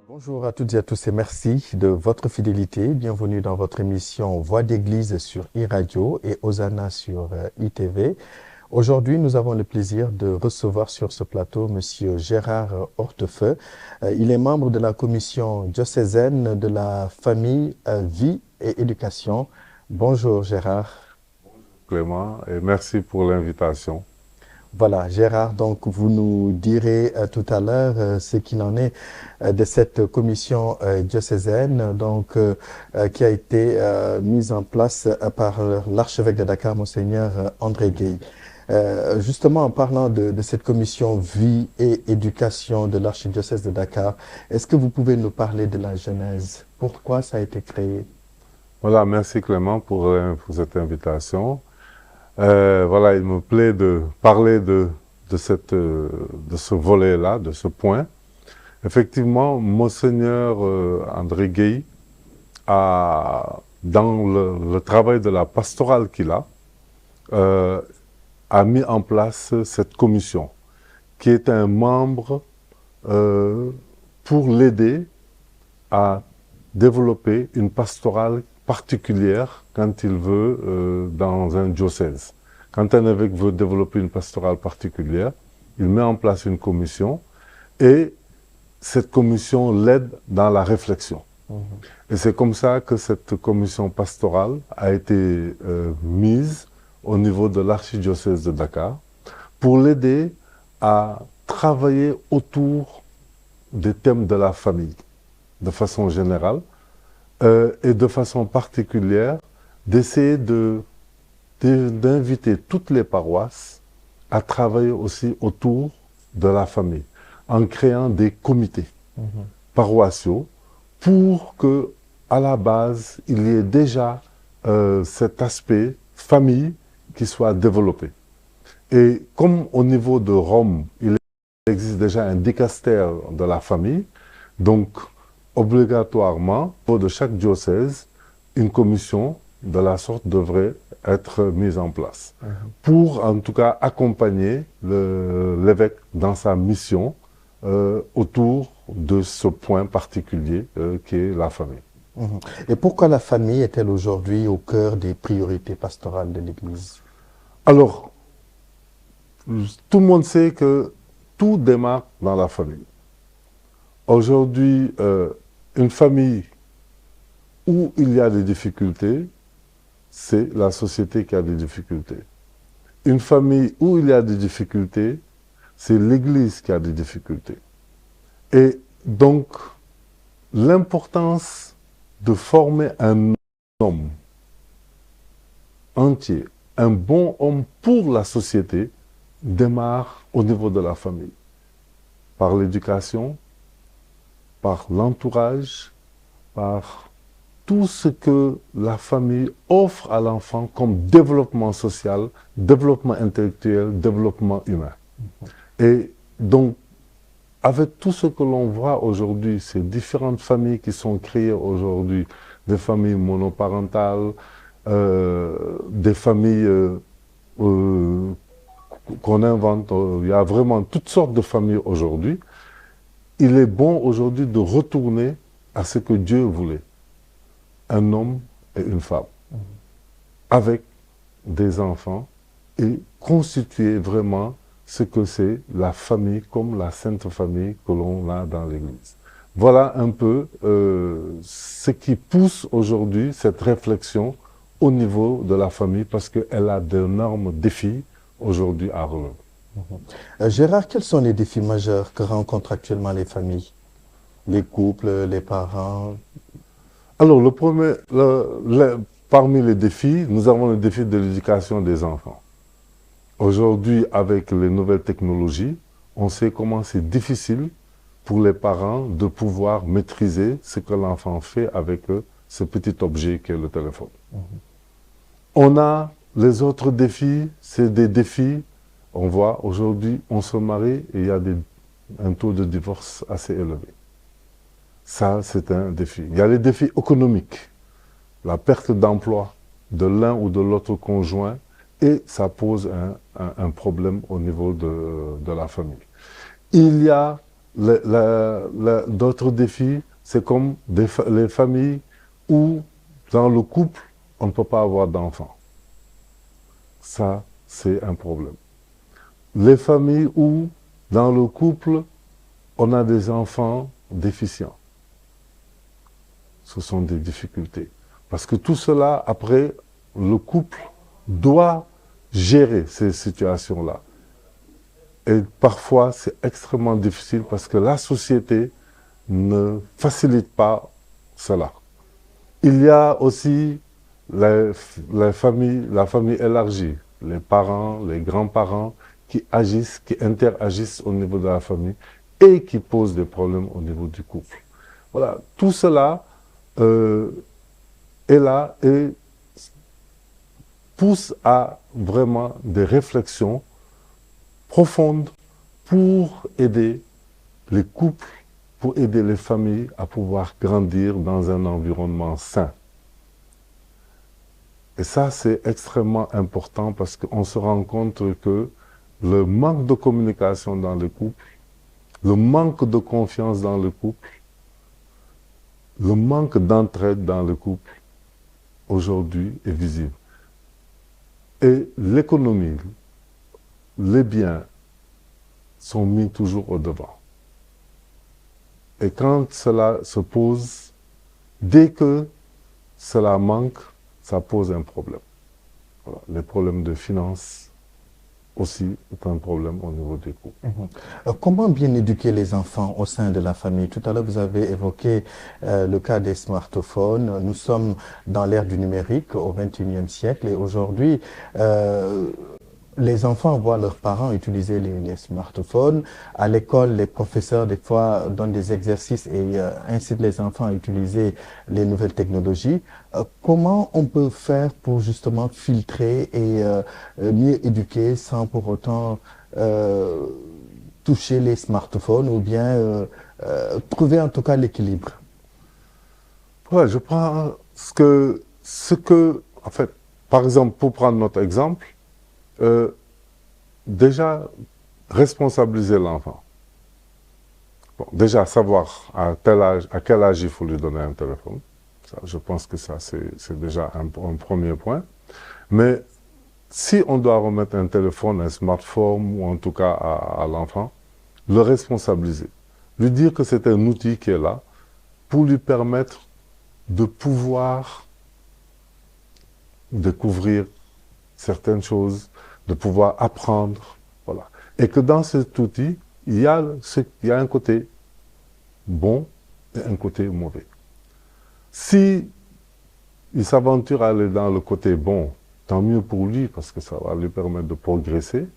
Bonjour à toutes et à tous et merci de votre fidélité. Bienvenue dans votre émission Voix d'Église sur iRadio et Hosanna sur ITV. Aujourd'hui, nous avons le plaisir de recevoir sur ce plateau Monsieur Gérard Hortefeux. Il est membre de la commission diocésaine de la famille, vie et éducation. Bonjour Gérard. Clément, et merci pour l'invitation. Voilà, Gérard, donc vous nous direz tout à l'heure ce qu'il en est de cette commission diocésaine qui a été mise en place par l'archevêque de Dakar, Monseigneur André Gueye. Justement, en parlant de cette commission vie et éducation de l'archidiocèse de Dakar, est-ce que vous pouvez nous parler de la genèse? Pourquoi ça a été créé? Voilà, merci Clément pour cette invitation. Voilà, il me plaît de parler de ce volet-là, de ce point. Effectivement, Monseigneur André Gueye dans le travail de la pastorale a mis en place cette commission, qui est un membre pour l'aider à développer une pastorale particulière quand il veut dans un diocèse. Quand un évêque veut développer une pastorale particulière, il met en place une commission et cette commission l'aide dans la réflexion. Et c'est comme ça que cette commission pastorale a été mise au niveau de l'archidiocèse de Dakar pour l'aider à travailler autour des thèmes de la famille, de façon générale, et de façon particulière, d'essayer d'inviter toutes les paroisses à travailler aussi autour de la famille, en créant des comités paroissiaux pour que, à la base, il y ait déjà cet aspect famille qui soit développé. Et comme au niveau de Rome, il existe déjà un dicastère de la famille, donc obligatoirement, au niveau de chaque diocèse, une commission de la sorte devrait être mise en place pour, en tout cas, accompagner l'évêque dans sa mission autour de ce point particulier qui est la famille. Et pourquoi la famille est-elle aujourd'hui au cœur des priorités pastorales de l'Église? Alors, tout le monde sait que tout démarre dans la famille. Aujourd'hui, une famille où il y a des difficultés, c'est la société qui a des difficultés. Une famille où il y a des difficultés, c'est l'Église qui a des difficultés. Et donc, l'importance de former un homme entier, un bon homme pour la société, démarre au niveau de la famille, par l'éducation, par l'entourage, par tout ce que la famille offre à l'enfant comme développement social, développement intellectuel, développement humain. Et donc, avec tout ce que l'on voit aujourd'hui, ces différentes familles qui sont créées aujourd'hui, des familles monoparentales, des familles qu'on invente, il y a vraiment toutes sortes de familles aujourd'hui. Il est bon aujourd'hui de retourner à ce que Dieu voulait. Un homme et une femme, avec des enfants, et constituer vraiment ce que c'est la famille, comme la Sainte Famille que l'on a dans l'Église. Voilà un peu ce qui pousse aujourd'hui cette réflexion au niveau de la famille, parce qu'elle a d'énormes défis aujourd'hui à relever. Gérard, quels sont les défis majeurs que rencontrent actuellement les familles, les couples, les parents? Alors, parmi les défis, nous avons le défi de l'éducation des enfants. Aujourd'hui, avec les nouvelles technologies, on sait comment c'est difficile pour les parents de pouvoir maîtriser ce que l'enfant fait avec ce petit objet qu'est le téléphone. On a les autres défis, c'est des défis, on voit aujourd'hui, on se marie et il y a un taux de divorce assez élevé. Ça, c'est un défi. Il y a les défis économiques, la perte d'emploi de l'un ou de l'autre conjoint, et ça pose un problème au niveau de la famille. Il y a d'autres défis, c'est comme les familles où, dans le couple, on ne peut pas avoir d'enfants. Ça, c'est un problème. Les familles où, dans le couple, on a des enfants déficients. Ce sont des difficultés. Parce que tout cela, après, le couple doit gérer ces situations-là. Et parfois, c'est extrêmement difficile parce que la société ne facilite pas cela. Il y a aussi la famille élargie, les parents, les grands-parents qui agissent, qui interagissent au niveau de la famille et qui posent des problèmes au niveau du couple. Voilà, tout cela est là et pousse à vraiment des réflexions profondes pour aider les couples, pour aider les familles à pouvoir grandir dans un environnement sain. Et ça, c'est extrêmement important parce qu'on se rend compte que le manque de communication dans le couple, le manque de confiance dans le couple, le manque d'entraide dans le couple, aujourd'hui, est visible. Et l'économie, les biens sont mis toujours au devant. Et quand cela se pose, dès que cela manque, ça pose un problème. Voilà. Les problèmes de finances aussi est un problème au niveau des couples. Comment bien éduquer les enfants au sein de la famille? Tout à l'heure, vous avez évoqué le cas des smartphones. Nous sommes dans l'ère du numérique au XXIe siècle et aujourd'hui, les enfants voient leurs parents utiliser les smartphones. À l'école, les professeurs, des fois, donnent des exercices et incitent les enfants à utiliser les nouvelles technologies. Comment on peut faire pour justement filtrer et mieux éduquer sans pour autant toucher les smartphones ou bien trouver en tout cas l'équilibre? Ouais, je prends en fait, par exemple, pour prendre notre exemple, déjà, responsabiliser l'enfant. Bon, déjà, savoir à quel âge il faut lui donner un téléphone. Ça, je pense que ça, c'est déjà un premier point. Mais si on doit remettre un téléphone, un smartphone, ou en tout cas à l'enfant, le responsabiliser. Lui dire que c'est un outil qui est là pour lui permettre de pouvoir découvrir certaines choses, de pouvoir apprendre, voilà. Et que dans cet outil, il y a un côté bon et un côté mauvais. Si il s'aventure à aller dans le côté bon, tant mieux pour lui, parce que ça va lui permettre de progresser.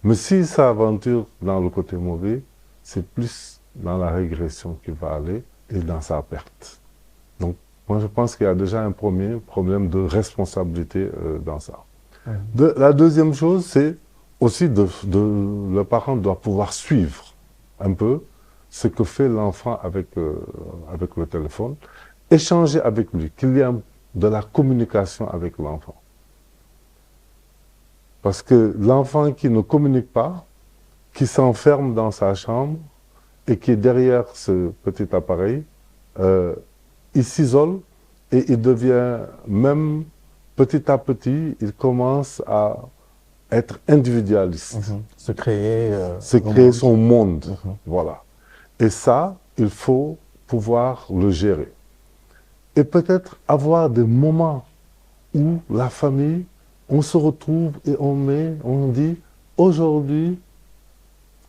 Mais s'il s'aventure dans le côté mauvais, c'est plus dans la régression qu'il va aller et dans sa perte. Donc, moi, je pense qu'il y a déjà un premier problème de responsabilité dans ça. La deuxième chose, c'est aussi le parent doit pouvoir suivre un peu ce que fait l'enfant avec le téléphone, échanger avec lui, qu'il y ait de la communication avec l'enfant. Parce que l'enfant qui ne communique pas, qui s'enferme dans sa chambre et qui est derrière ce petit appareil, il s'isole et il devient même petit à petit, il commence à être individualiste. Se créer, son monde. Voilà. Et ça, il faut pouvoir le gérer. Et peut-être avoir des moments où la famille, on se retrouve et on dit, aujourd'hui...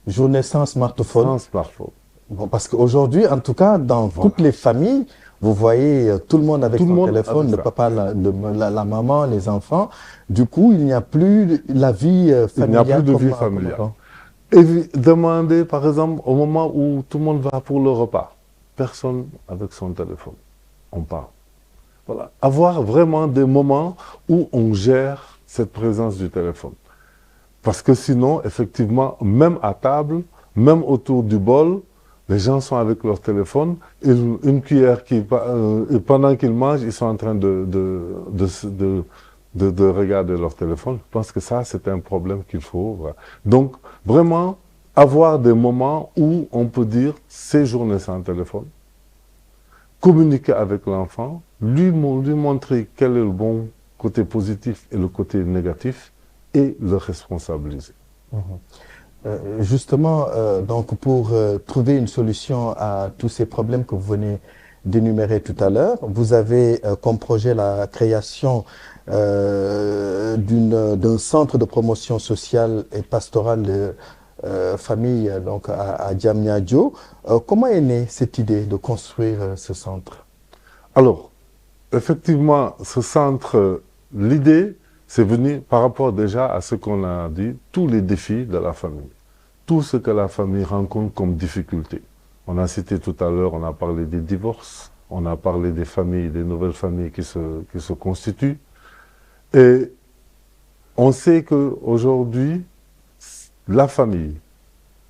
Journée sans smartphone. Sans smartphone. Bon, parce qu'aujourd'hui, en tout cas, dans toutes les familles, vous voyez tout le monde avec son téléphone, le papa, la maman, les enfants. Du coup, il n'y a plus la vie familiale. Il n'y a plus de vie familiale. Et demandez, par exemple, au moment où tout le monde va pour le repas, personne avec son téléphone. On parle. Voilà. Avoir vraiment des moments où on gère cette présence du téléphone. Parce que sinon, effectivement, même à table, même autour du bol, les gens sont avec leur téléphone, et une cuillère pendant qu'ils mangent, ils sont en train de regarder leur téléphone. Je pense que ça, c'est un problème qu'il faut. Voilà. Donc, vraiment, avoir des moments où on peut dire ces journées sans téléphone, communiquer avec l'enfant, lui montrer quel est le bon côté positif et le côté négatif et le responsabiliser. Justement, donc pour trouver une solution à tous ces problèmes que vous venez d'énumérer tout à l'heure, vous avez comme projet la création d'un centre de promotion sociale et pastorale de famille donc à Diamniadio. Comment est née cette idée de construire ce centre? Alors, effectivement, ce centre, l'idée, c'est venu par rapport déjà à ce qu'on a dit, tous les défis de la famille, tout ce que la famille rencontre comme difficulté. On a cité tout à l'heure, on a parlé des divorces, on a parlé des familles, des nouvelles familles qui se constituent. Et on sait qu'aujourd'hui, la famille,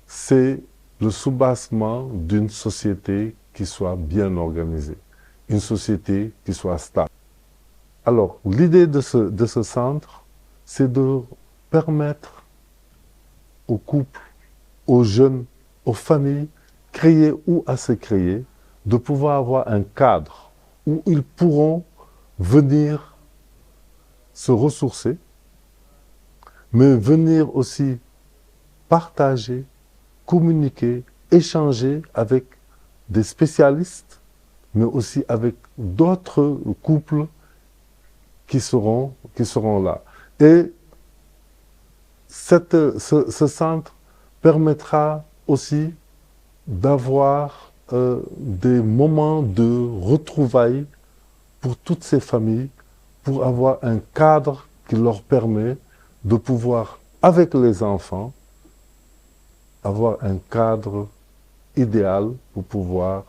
c'est le soubassement d'une société qui soit bien organisée, une société qui soit stable. Alors, l'idée de ce centre, c'est de permettre aux couples, aux jeunes, aux familles, créer ou à se créer, de pouvoir avoir un cadre où ils pourront venir se ressourcer, mais venir aussi partager, communiquer, échanger avec des spécialistes, mais aussi avec d'autres couples qui seront là. Et ce centre permettra aussi d'avoir des moments de retrouvailles pour toutes ces familles, pour avoir un cadre qui leur permet de pouvoir, avec les enfants, avoir un cadre idéal pour pouvoir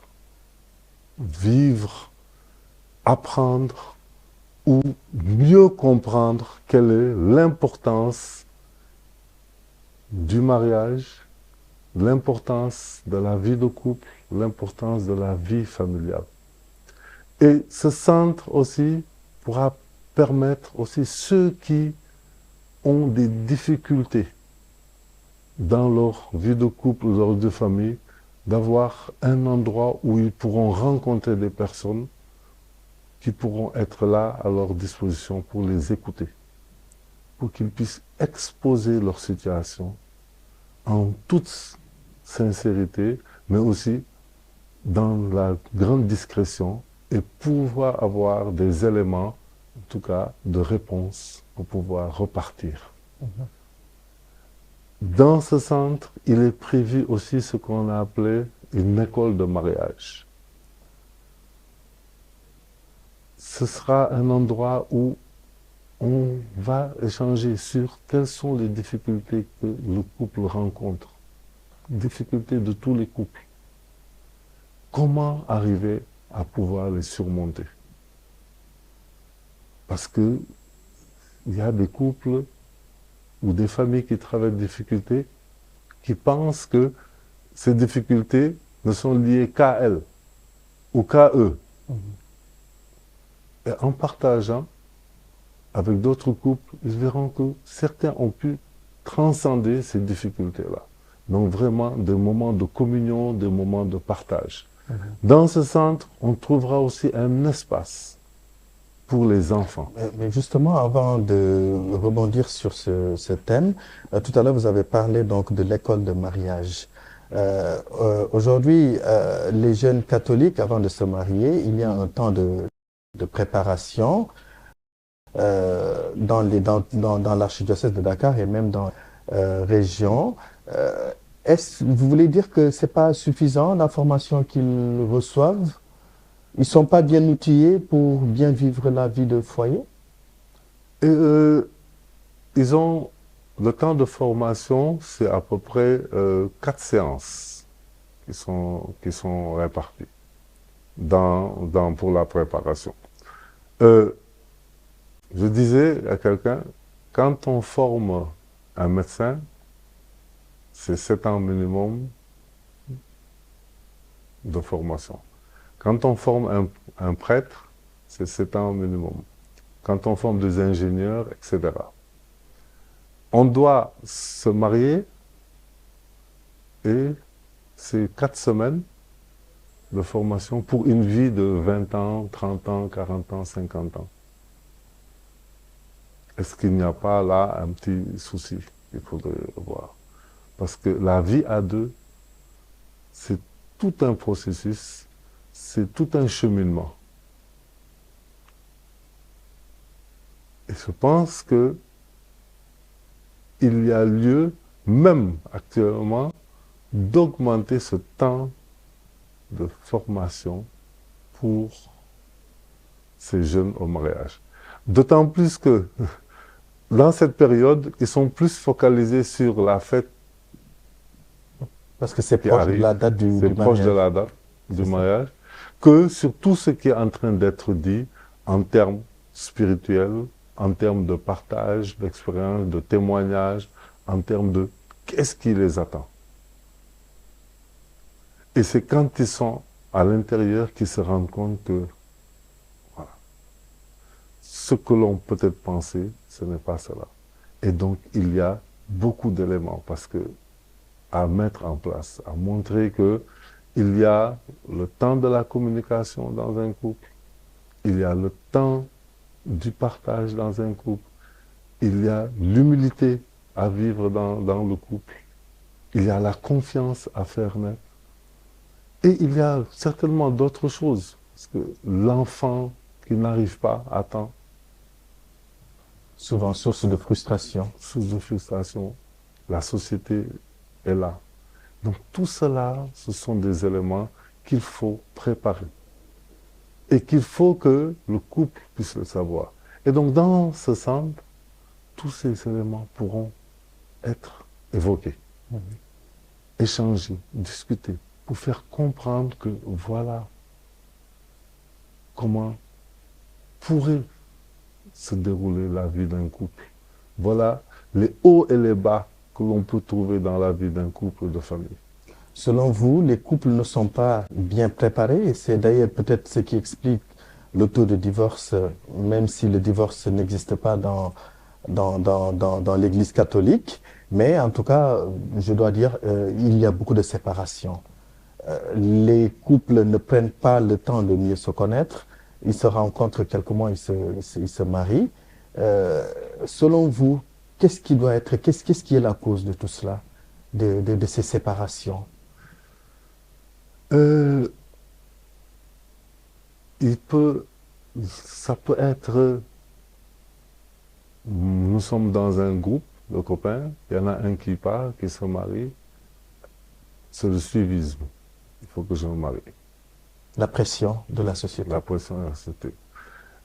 vivre, apprendre ou mieux comprendre quelle est l'importance du mariage, l'importance de la vie de couple, l'importance de la vie familiale. Et ce centre aussi pourra permettre aussi ceux qui ont des difficultés dans leur vie de couple ou leur vie de famille, d'avoir un endroit où ils pourront rencontrer des personnes qui pourront être là à leur disposition pour les écouter, pour qu'ils puissent exposer leur situation en toute sincérité, mais aussi dans la grande discrétion et pouvoir avoir des éléments, en tout cas, de réponse pour pouvoir repartir. Dans ce centre, il est prévu aussi ce qu'on a appelé une école de mariage. Ce sera un endroit où on va échanger sur quelles sont les difficultés que le couple rencontre, difficultés de tous les couples. Comment arriver à pouvoir les surmonter? Parce que il y a des couples ou des familles qui traversent des difficultés, qui pensent que ces difficultés ne sont liées qu'à elles ou qu'à eux. Et en partageant avec d'autres couples, ils verront que certains ont pu transcender ces difficultés-là. Donc vraiment des moments de communion, des moments de partage. Dans ce centre, on trouvera aussi un espace pour les enfants. Mais justement, avant de rebondir sur ce thème, tout à l'heure, vous avez parlé donc de l'école de mariage. Aujourd'hui, les jeunes catholiques, avant de se marier, il y a un temps de préparation dans l'archidiocèse de Dakar et même dans région. Vous voulez dire que c'est pas suffisant l'information qu'ils reçoivent? Ils ne sont pas bien outillés pour bien vivre la vie de foyer? Et, ils ont le temps de formation, c'est à peu près 4 séances qui sont réparties pour la préparation. Je disais à quelqu'un, quand on forme un médecin, c'est 7 ans minimum de formation. Quand on forme un prêtre, c'est 7 ans minimum. Quand on forme des ingénieurs, etc. On doit se marier Et c'est 4 semaines de formation pour une vie de 20 ans, 30 ans, 40 ans, 50 ans. Est-ce qu'il n'y a pas là un petit souci qu'il faudrait voir? Parce que la vie à deux, c'est tout un processus, c'est tout un cheminement. Et je pense que il y a lieu, même actuellement, d'augmenter ce temps de formation pour ces jeunes au mariage. D'autant plus que dans cette période, ils sont plus focalisés sur la fête Parce que c'est qui proche de arrive, la date du c'est proche de mariage. la date du C'est ça. mariage, que sur tout ce qui est en train d'être dit en termes spirituels, en termes de partage, d'expérience, de témoignage, en termes de qu'est-ce qui les attend. Et c'est quand ils sont à l'intérieur qu'ils se rendent compte que voilà, ce que l'on peut-être pensait, ce n'est pas cela. Et donc, il y a beaucoup d'éléments parce que à mettre en place, à montrer que il y a le temps de la communication dans un couple, il y a le temps du partage dans un couple, il y a l'humilité à vivre dans le couple, il y a la confiance à faire naître, et il y a certainement d'autres choses, parce que l'enfant qui n'arrive pas à temps, Souvent source de frustration. source de frustration, la société est là. Donc tout cela, ce sont des éléments qu'il faut préparer et qu'il faut que le couple puisse le savoir. Et donc dans ce centre, tous ces éléments pourront être évoqués, échangés, discutés, pour faire comprendre que voilà comment pourrait se dérouler la vie d'un couple. Voilà les hauts et les bas que l'on peut trouver dans la vie d'un couple de famille. Selon vous, les couples ne sont pas bien préparés et c'est d'ailleurs peut-être ce qui explique le taux de divorce, même si le divorce n'existe pas dans l'Église catholique. Mais en tout cas, je dois dire, il y a beaucoup de séparations. Les couples ne prennent pas le temps de mieux se connaître. Ils se rencontrent quelques mois, ils se marient. Selon vous, qu'est-ce qui doit être, qu'est-ce qui est la cause de tout cela, de ces séparations? Euh, ça peut être, nous sommes dans un groupe de copains, il y en a un qui part, qui se marie, c'est le suivisme. Il faut que je me marie. La pression de la société. La pression de la société.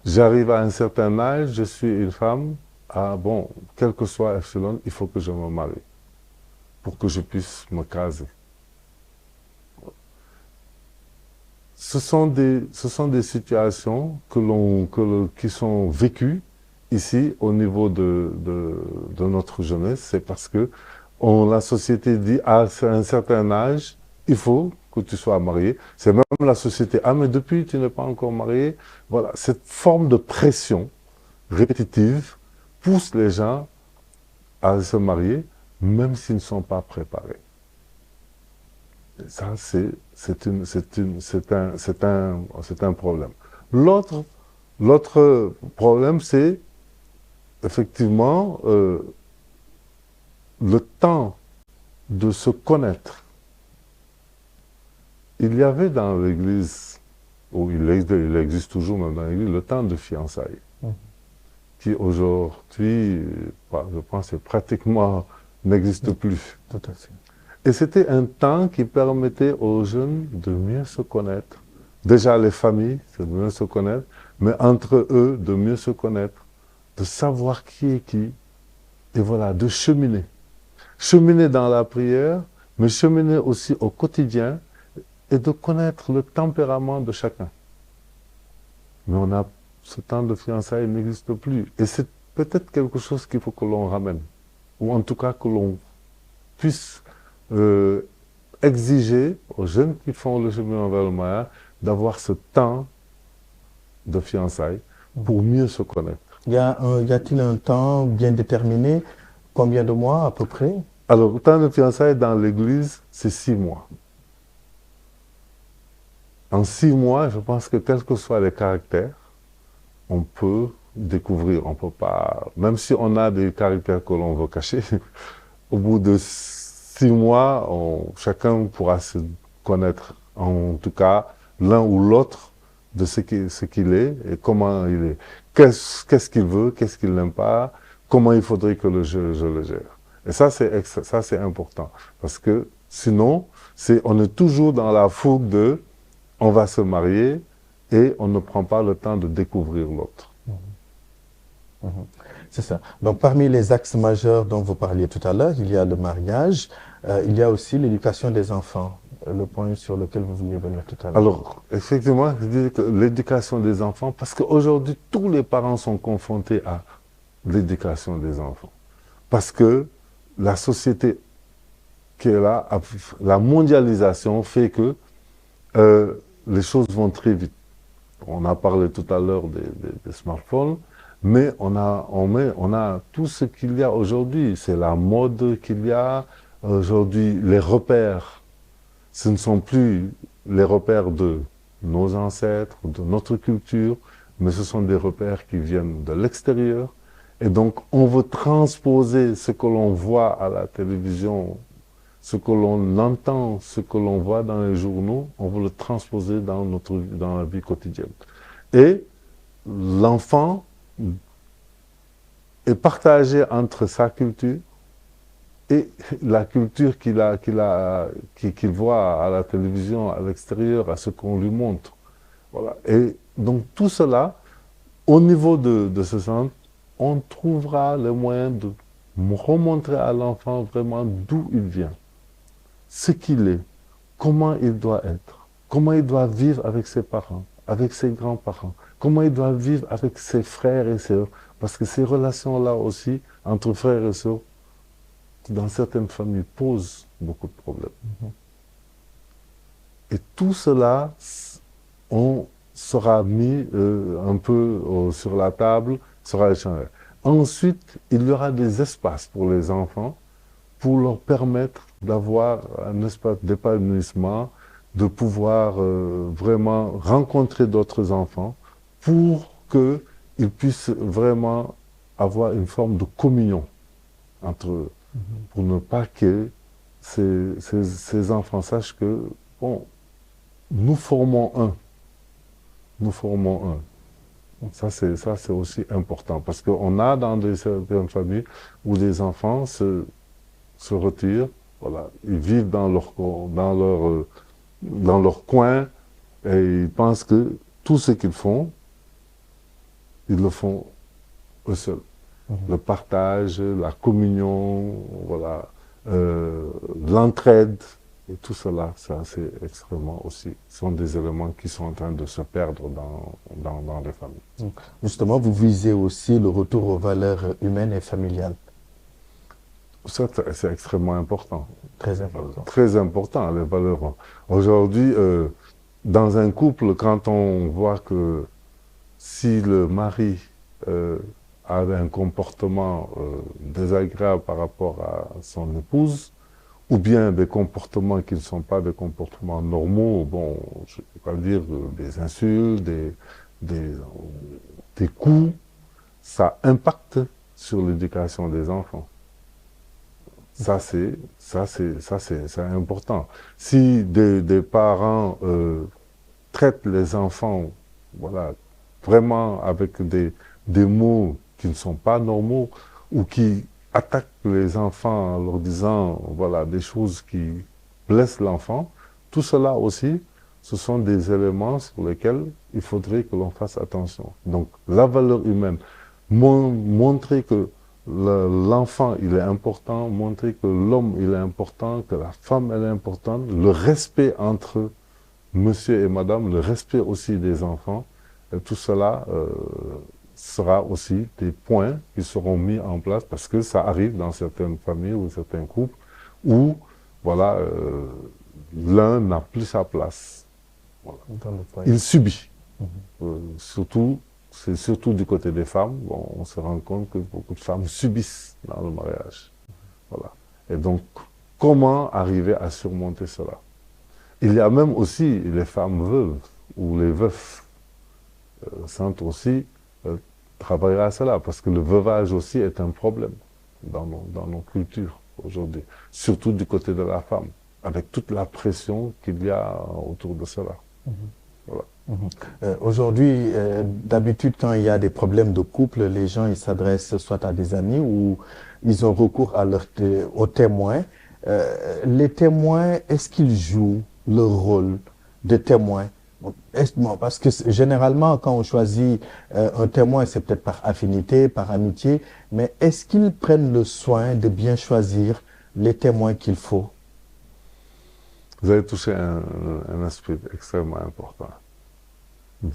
J'arrive à un certain âge, je suis une femme, bon, quel que soit epsilon, il faut que je me marie pour que je puisse me caser. Ce sont des situations qui sont vécues ici au niveau de notre jeunesse. C'est parce que la société dit à un certain âge, il faut que tu sois marié. C'est même la société, ah mais depuis tu n'es pas encore marié. Voilà, cette forme de pression répétitive pousse les gens à se marier, même s'ils ne sont pas préparés. Ça, c'est un problème. L'autre problème, c'est effectivement le temps de se connaître. Il y avait dans l'Église, ou il existe toujours même dans l'Église, le temps de fiançailles, qui aujourd'hui, je pense, pratiquement n'existe plus. Tout à fait. Et c'était un temps qui permettait aux jeunes de mieux se connaître. Déjà les familles, de mieux se connaître, mais entre eux, de mieux se connaître, de savoir qui est qui, et voilà, de cheminer. Cheminer dans la prière, mais cheminer aussi au quotidien, et de connaître le tempérament de chacun. Mais ce temps de fiançailles n'existe plus. Et c'est peut-être quelque chose qu'il faut que l'on ramène, ou en tout cas que l'on puisse exiger aux jeunes qui font le chemin vers le mariage d'avoir ce temps de fiançailles pour mieux se connaître. Y a-t-il un temps bien déterminé? Combien de mois à peu près? Alors, le temps de fiançailles dans l'église, c'est 6 mois. En 6 mois, je pense que quels que soient les caractères, on peut découvrir. On peut pas, même si on a des caractères que l'on veut cacher, au bout de 6 mois, chacun pourra se connaître, en tout cas, l'un ou l'autre de ce qu'il est et comment il est. Qu'est-ce qu'il veut, qu'est-ce qu'il n'aime pas, comment il faudrait que je le gère. Et ça, c'est important. Parce que sinon, on est toujours dans la fougue de on va se marier et on ne prend pas le temps de découvrir l'autre. C'est ça. Donc, parmi les axes majeurs dont vous parliez tout à l'heure, il y a le mariage, il y a aussi l'éducation des enfants, le point sur lequel vous vouliez venir tout à l'heure. Alors, effectivement, je dis que l'éducation des enfants, parce qu'aujourd'hui, tous les parents sont confrontés à l'éducation des enfants. Parce que la société qui est là, la mondialisation fait que les choses vont très vite. On a parlé tout à l'heure des smartphones, mais on a tout ce qu'il y a aujourd'hui. C'est la mode qu'il y a aujourd'hui, les repères. Ce ne sont plus les repères de nos ancêtres, de notre culture, mais ce sont des repères qui viennent de l'extérieur. Et donc, on veut transposer ce que l'on voit à la télévision, ce que l'on entend, ce que l'on voit dans les journaux, on veut le transposer dans la vie quotidienne. Et l'enfant est partagé entre sa culture et la culture qu'il voit à la télévision, à l'extérieur, à ce qu'on lui montre. Voilà. Et donc tout cela, au niveau de ce centre, on trouvera le moyen de remontrer à l'enfant vraiment d'où il vient, ce qu'il est, comment il doit être, comment il doit vivre avec ses parents, avec ses grands-parents, comment il doit vivre avec ses frères et sœurs, parce que ces relations-là aussi, entre frères et sœurs, dans certaines familles, posent beaucoup de problèmes. Et tout cela, on sera mis un peu sur la table, sera échangé. Ensuite, il y aura des espaces pour les enfants, pour leur permettre d'avoir un espace d'épanouissement, de pouvoir vraiment rencontrer d'autres enfants, pour qu'ils puissent vraiment avoir une forme de communion entre eux, pour ne pas que ces enfants sachent que, bon, nous formons un. Nous formons un. Ça, c'est aussi important, parce qu'on a dans certaines familles où des enfants se retirent, voilà, ils vivent dans leur coin, et ils pensent que tout ce qu'ils font, ils le font eux seuls. Le partage, la communion, voilà, l'entraide, et tout cela, ça c'est extrêmement aussi, sont des éléments qui sont en train de se perdre dans les familles. Donc, justement, vous visez aussi le retour aux valeurs humaines et familiales. Ça, c'est extrêmement important. Très important. Très important, les valeurs. Aujourd'hui, dans un couple, quand on voit que si le mari a un comportement désagréable par rapport à son épouse, ou bien des comportements qui ne sont pas des comportements normaux, bon, je ne vais pas dire des insultes, des coups, ça impacte sur l'éducation des enfants. Ça, c'est important. Si des parents traitent les enfants, voilà, vraiment avec des mots qui ne sont pas normaux, ou qui attaquent les enfants en leur disant, voilà, des choses qui blessent l'enfant, tout cela aussi, ce sont des éléments sur lesquels il faudrait que l'on fasse attention. Donc, la valeur humaine, montrer que l'enfant, il est important, montrer que l'homme, il est important, que la femme, elle est importante, le respect entre monsieur et madame, le respect aussi des enfants, et tout cela sera aussi des points qui seront mis en place, parce que ça arrive dans certaines familles ou certains couples où, voilà, l'un n'a plus sa place. Voilà. Il subit. C'est surtout du côté des femmes, bon, on se rend compte que beaucoup de femmes subissent dans le mariage. Voilà. Et donc, comment arriver à surmonter cela? Il y a même aussi les femmes veuves ou les veufs. Le centre aussi travaillera à cela, parce que le veuvage aussi est un problème dans nos cultures aujourd'hui, surtout du côté de la femme, avec toute la pression qu'il y a autour de cela. Voilà. Aujourd'hui, d'habitude, quand il y a des problèmes de couple, les gens ils s'adressent soit à des amis ou ils ont recours à aux témoins. Les témoins, est-ce qu'ils jouent le rôle de témoins? Bon, parce que généralement, quand on choisit un témoin, c'est peut-être par affinité, par amitié, mais est-ce qu'ils prennent le soin de bien choisir les témoins qu'il faut? Vous avez touché un aspect extrêmement important.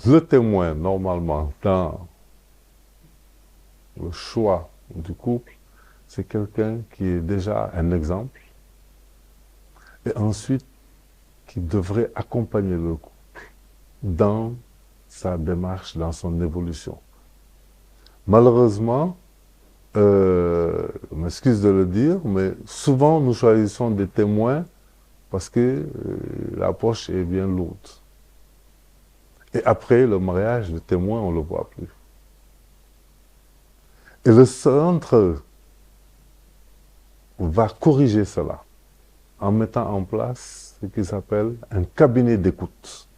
Le témoin, normalement, dans le choix du couple, c'est quelqu'un qui est déjà un exemple et ensuite qui devrait accompagner le couple dans sa démarche, dans son évolution. Malheureusement, je m'excuse de le dire, mais souvent nous choisissons des témoins parce que la poche est bien lourde. Et après le mariage, le témoin, on ne le voit plus. Et le centre va corriger cela en mettant en place ce qui s'appelle un cabinet d'écoute.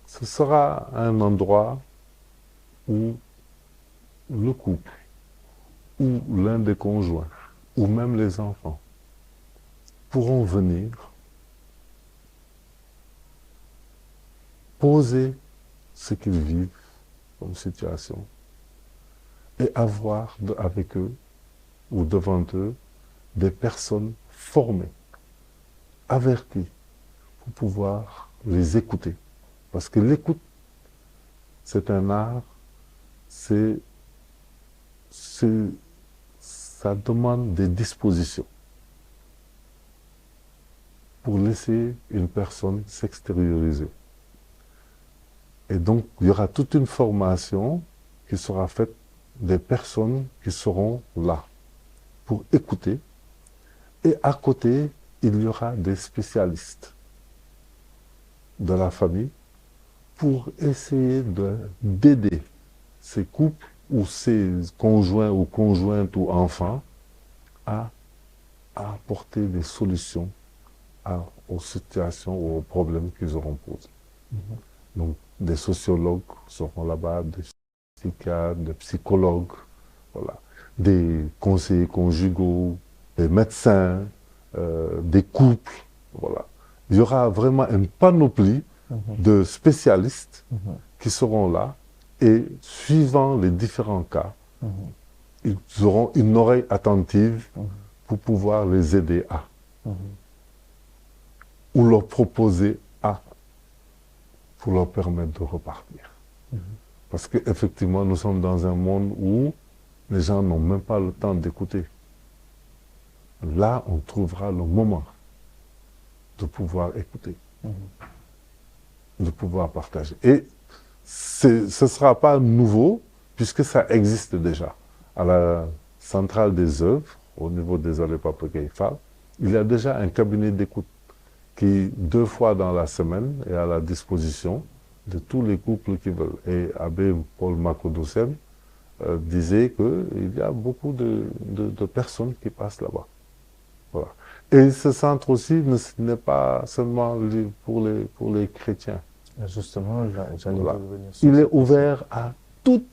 Ce sera un endroit où le couple, ou l'un des conjoints, ou même les enfants, pourront venir poser ce qu'ils vivent comme situation et avoir avec eux ou devant eux des personnes formées, averties, pour pouvoir les écouter. Parce que l'écoute, c'est un art, ça demande des dispositions pour laisser une personne s'extérioriser. Et donc, il y aura toute une formation qui sera faite des personnes qui seront là pour écouter. Et à côté, il y aura des spécialistes de la famille pour essayer d'aider ces couples ou ces conjoints ou conjointes ou enfants à apporter des solutions aux situations ou aux problèmes qu'ils auront posés. Donc, des sociologues seront là-bas, des psychiatres, des psychologues, voilà, des conseillers conjugaux, des médecins, des couples, voilà. Il y aura vraiment une panoplie de spécialistes qui seront là et suivant les différents cas, ils auront une oreille attentive pour pouvoir les aider à ou leur proposer à pour leur permettre de repartir. Parce qu'effectivement, nous sommes dans un monde où les gens n'ont même pas le temps d'écouter. Là, on trouvera le moment de pouvoir écouter, de pouvoir partager. Et ce ne sera pas nouveau, puisque ça existe déjà. À la centrale des œuvres, au niveau des Alepapé-Keïfal, il y a déjà un cabinet d'écoute qui, 2 fois dans la semaine, est à la disposition de tous les couples qui veulent. Et Abbé Paul Makodoussen disait qu'il y a beaucoup de personnes qui passent là-bas. Voilà. Et ce centre aussi n'est pas seulement pour les chrétiens. Justement, j'allais Voilà. revenir sur Il ça. est ouvert à toute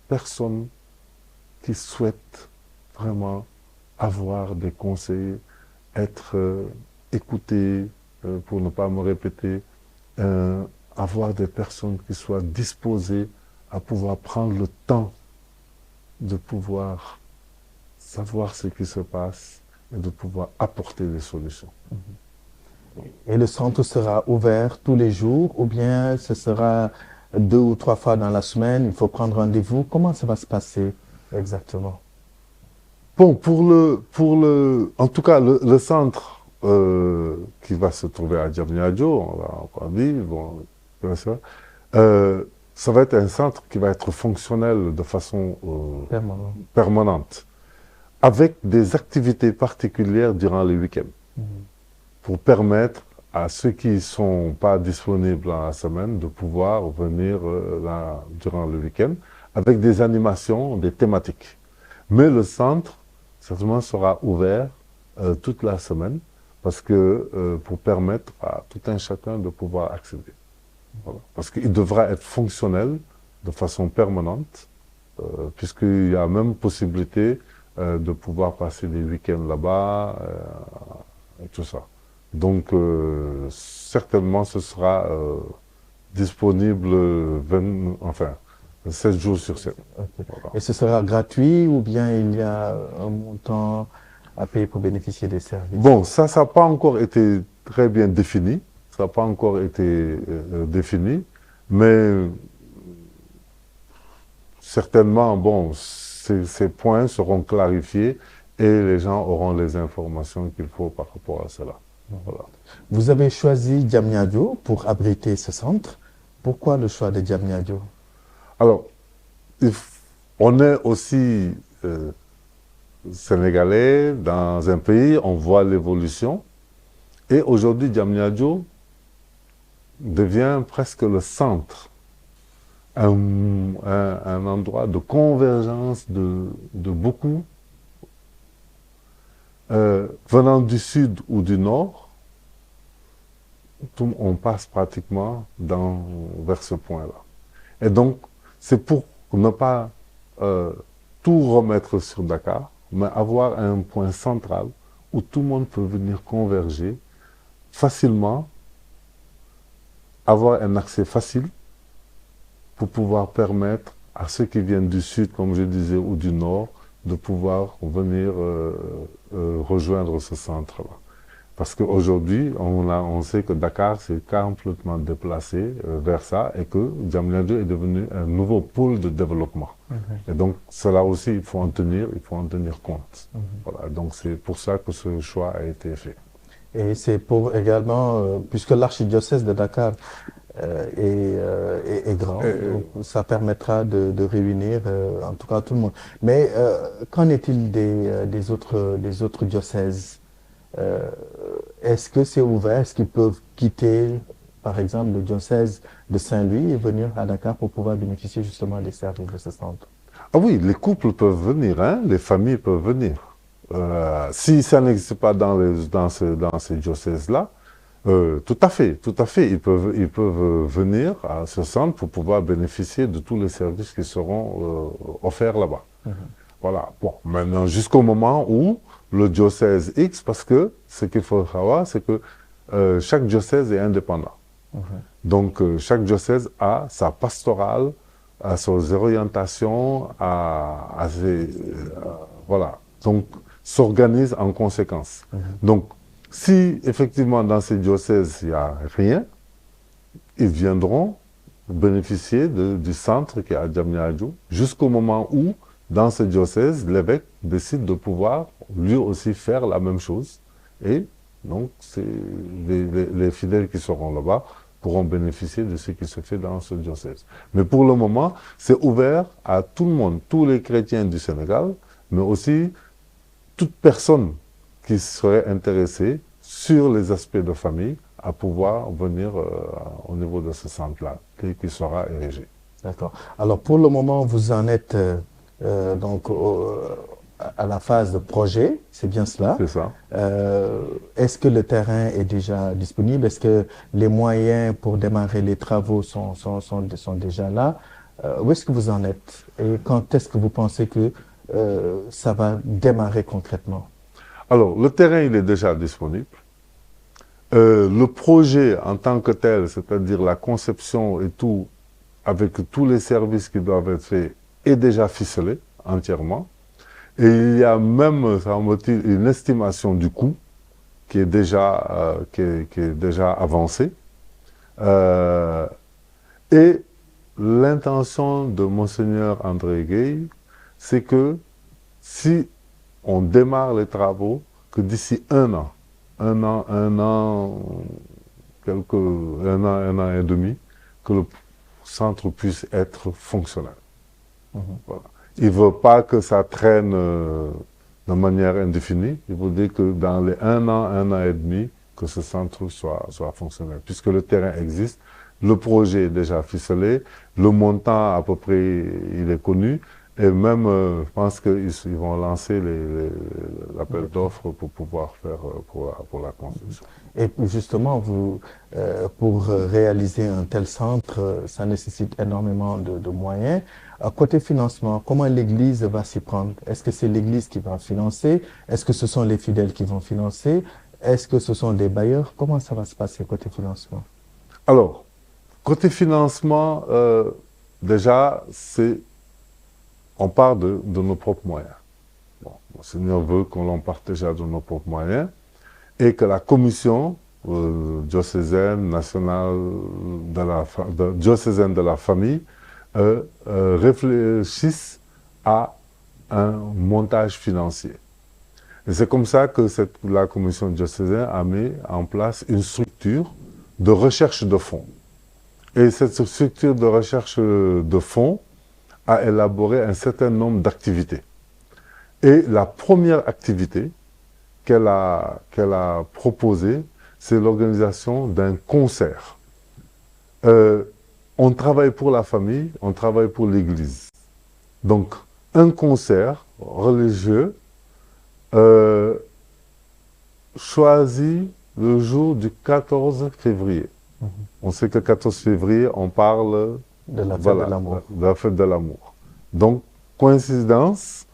personne qui souhaite vraiment avoir des conseils, être écouté, pour ne pas me répéter, avoir des personnes qui soient disposées à pouvoir prendre le temps de pouvoir savoir ce qui se passe et de pouvoir apporter des solutions. Et le centre sera ouvert tous les jours ou bien ce sera 2 ou 3 fois dans la semaine? Il faut prendre rendez-vous. Comment ça va se passer exactement? Bon, en tout cas, le centre qui va se trouver à Diamniadio, on va encore vivre, bon, bien sûr, ça va être un centre qui va être fonctionnel de façon Permanent. permanente. avec des activités particulières durant les week-ends, pour permettre à ceux qui ne sont pas disponibles dans la semaine de pouvoir venir là, durant le week-end, avec des animations, des thématiques. Mais le centre, certainement, sera ouvert toute la semaine, parce que pour permettre à tout un chacun de pouvoir accéder. Voilà. Parce qu'il devra être fonctionnel de façon permanente, puisqu'il y a même possibilité de pouvoir passer des week-ends là-bas et tout ça. Donc, certainement, ce sera disponible 7 jours sur 7. Okay. Voilà. Et ce sera gratuit ou bien il y a un montant à payer pour bénéficier des services? Bon, ça n'a pas encore été très bien défini. Ça n'a pas encore été défini. Mais certainement, bon, ces points seront clarifiés et les gens auront les informations qu'il faut par rapport à cela. Voilà. Vous avez choisi Diamniadio pour abriter ce centre. Pourquoi le choix de Diamniadio? Alors, on est aussi sénégalais dans un pays, on voit l'évolution. Et aujourd'hui, Diamniadio devient presque le centre, un endroit de convergence de beaucoup, venant du sud ou du nord. On passe pratiquement vers ce point-là. Et donc, c'est pour ne pas tout remettre sur Dakar, mais avoir un point central où tout le monde peut venir converger facilement, avoir un accès facile pour pouvoir permettre à ceux qui viennent du sud, comme je disais, ou du nord, de pouvoir venir rejoindre ce centre-là. Parce qu'aujourd'hui, on sait que Dakar s'est complètement déplacé vers ça et que Diamniadio est devenu un nouveau pôle de développement. Et donc, cela aussi, il faut en tenir compte. Voilà, donc c'est pour ça que ce choix a été fait. Et c'est pour également, puisque l'archidiocèse de Dakar est grand, donc ça permettra de réunir en tout cas tout le monde. Mais qu'en est-il des autres diocèses? Est-ce que c'est ouvert? Est-ce qu'ils peuvent quitter, par exemple, le diocèse de Saint-Louis et venir à Dakar pour pouvoir bénéficier justement des services de ce centre? Ah oui, les couples peuvent venir, hein, les familles peuvent venir. Si ça n'existe pas dans ces diocèses-là, tout à fait, ils peuvent venir à ce centre pour pouvoir bénéficier de tous les services qui seront offerts là-bas. Voilà. Bon, maintenant, jusqu'au moment où le diocèse X, parce que ce qu'il faut savoir, c'est que chaque diocèse est indépendant. Donc, chaque diocèse a sa pastorale, a ses orientations, voilà. Donc, s'organise en conséquence. Donc, si effectivement dans ces diocèses il n'y a rien, ils viendront bénéficier du centre qui est à Diamniadio jusqu'au moment où, dans ce diocèse, l'évêque décide de pouvoir lui aussi faire la même chose. Et donc, les fidèles qui seront là-bas pourront bénéficier de ce qui se fait dans ce diocèse. Mais pour le moment, c'est ouvert à tout le monde, tous les chrétiens du Sénégal, mais aussi toute personne qui serait intéressée sur les aspects de famille à pouvoir venir au niveau de ce centre-là, qui sera érigé. D'accord. Alors, pour le moment, vous en êtes donc à la phase de projet, c'est bien cela? C'est ça. Est-ce que le terrain est déjà disponible? Est-ce que les moyens pour démarrer les travaux sont déjà là? Où est-ce que vous en êtes? Et quand est-ce que vous pensez que ça va démarrer concrètement? Alors, le terrain, il est déjà disponible. Le projet en tant que tel, c'est-à-dire la conception et tout, avec tous les services qui doivent être faits, est déjà ficelé entièrement. Et il y a même, semble-t-il, une estimation du coût qui est déjà avancée. Et l'intention de Monseigneur André Gueye, c'est que si on démarre les travaux, que d'ici un an et demi, que le centre puisse être fonctionnel. Voilà. Il ne veut pas que ça traîne de manière indéfinie. Il faut dire que dans les un an et demi, que ce centre soit fonctionnel. Puisque le terrain existe, le projet est déjà ficelé, le montant à peu près, il est connu, et même, je pense qu'ils vont lancer l'appel d'offres pour pouvoir faire pour la construction. Et justement, pour réaliser un tel centre, ça nécessite énormément de moyens. Côté financement, comment l'Église va s'y prendre? Est-ce que c'est l'Église qui va financer? Est-ce que ce sont les fidèles qui vont financer? Est-ce que ce sont des bailleurs? Comment ça va se passer côté financement? Alors, côté financement, déjà, on part de nos propres moyens. Bon, le Seigneur veut qu'on l'on parte déjà de nos propres moyens et que la commission diocésaine nationale diocésaine de la famille réfléchisse à un montage financier. Et c'est comme ça que la commission diocésaine a mis en place une structure de recherche de fonds. Et cette structure de recherche de fonds a élaboré un certain nombre d'activités. Et la première activité qu'elle a proposée, c'est l'organisation d'un concert. On travaille pour la famille, on travaille pour l'Église. Donc, un concert religieux choisi le jour du 14 février. On sait que le 14 février, on parle de la fête de l'amour. De la fête de l'amour. Donc, coïncidence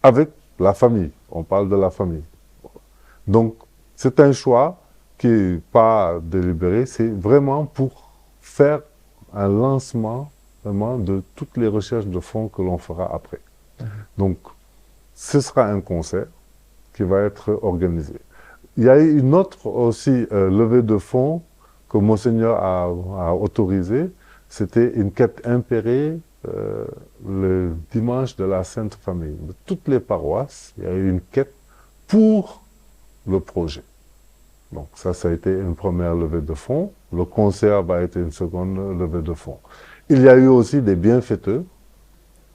avec la famille. On parle de la famille. Donc, c'est un choix qui n'est pas délibéré, c'est vraiment pour faire un lancement vraiment de toutes les recherches de fonds que l'on fera après. Donc, ce sera un concert qui va être organisé. Il y a eu une autre aussi levée de fonds que Monseigneur a autorisée. C'était une quête impérée le dimanche de la Sainte Famille. De toutes les paroisses, il y a eu une quête pour le projet. Donc ça a été une première levée de fonds. Le concert va être une seconde levée de fonds. Il y a eu aussi des bienfaiteurs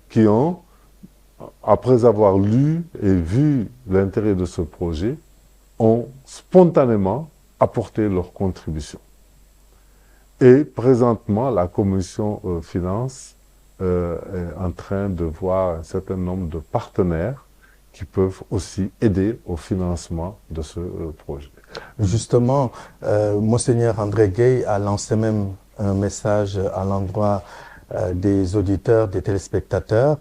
qui ont, après avoir lu et vu l'intérêt de ce projet, ont spontanément apporté leur contribution. Et présentement, la commission finance est en train de voir un certain nombre de partenaires qui peuvent aussi aider au financement de ce projet. Justement, Monseigneur André Gueye a lancé même un message à l'endroit des auditeurs, des téléspectateurs.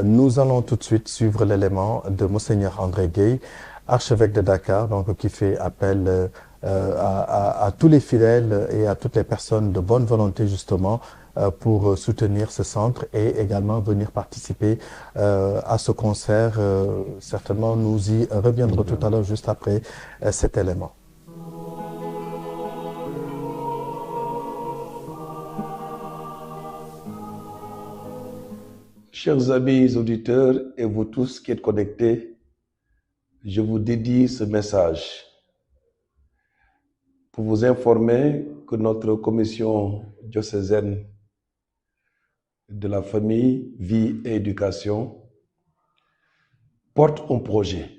Nous allons tout de suite suivre l'élément de Monseigneur André Gueye, archevêque de Dakar, donc qui fait appel à tous les fidèles et à toutes les personnes de bonne volonté justement pour soutenir ce centre et également venir participer à ce concert. Certainement, nous y reviendrons tout à l'heure juste après cet élément. Chers amis auditeurs et vous tous qui êtes connectés, je vous dédie ce message pour vous informer que notre commission diocésaine de la famille, vie et éducation porte un projet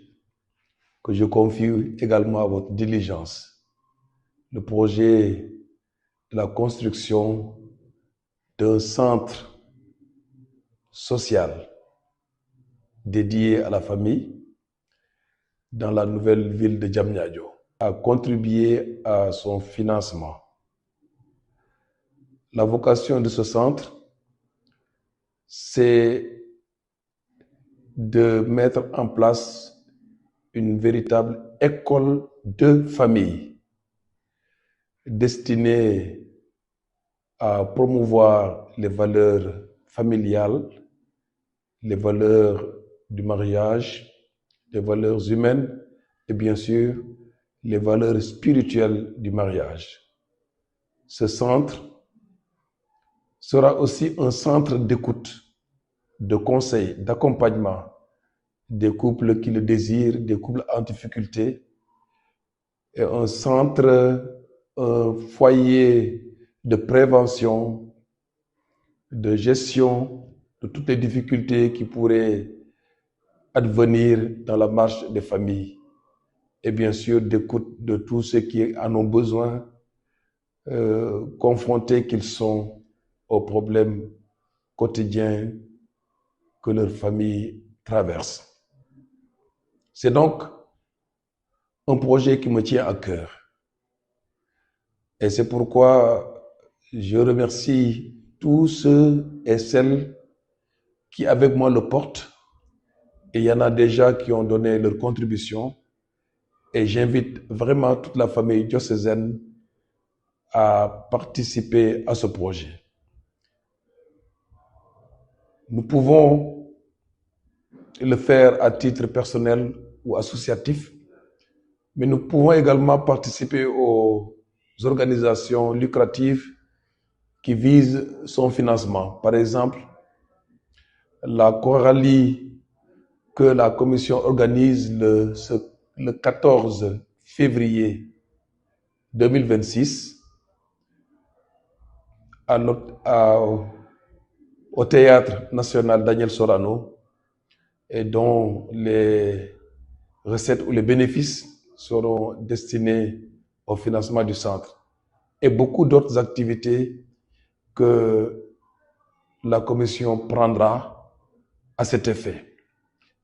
que je confie également à votre diligence. Le projet de la construction d'un centre social dédié à la famille dans la nouvelle ville de Diamniadio, a contribué à son financement. La vocation de ce centre, c'est de mettre en place une véritable école de famille destinée à promouvoir les valeurs familiales, les valeurs du mariage, les valeurs humaines et bien sûr les valeurs spirituelles du mariage. Ce centre sera aussi un centre d'écoute, de conseil, d'accompagnement des couples qui le désirent, des couples en difficulté, et un centre, un foyer de prévention, de gestion de toutes les difficultés qui pourraient advenir dans la marche des familles et bien sûr d'écoute de tous ceux qui en ont besoin, confrontés qu'ils sont aux problèmes quotidiens que leur famille traverse. C'est donc un projet qui me tient à cœur. Et c'est pourquoi je remercie tous ceux et celles qui avec moi le portent. Et il y en a déjà qui ont donné leur contribution. Et j'invite vraiment toute la famille diocésaine à participer à ce projet. Nous pouvons le faire à titre personnel ou associatif, mais nous pouvons également participer aux organisations lucratives qui visent son financement. Par exemple, la choralie que la commission organise le 14 février 2026 au Théâtre national Daniel Sorano, et dont les recettes ou les bénéfices seront destinés au financement du centre, et beaucoup d'autres activités que la commission prendra à cet effet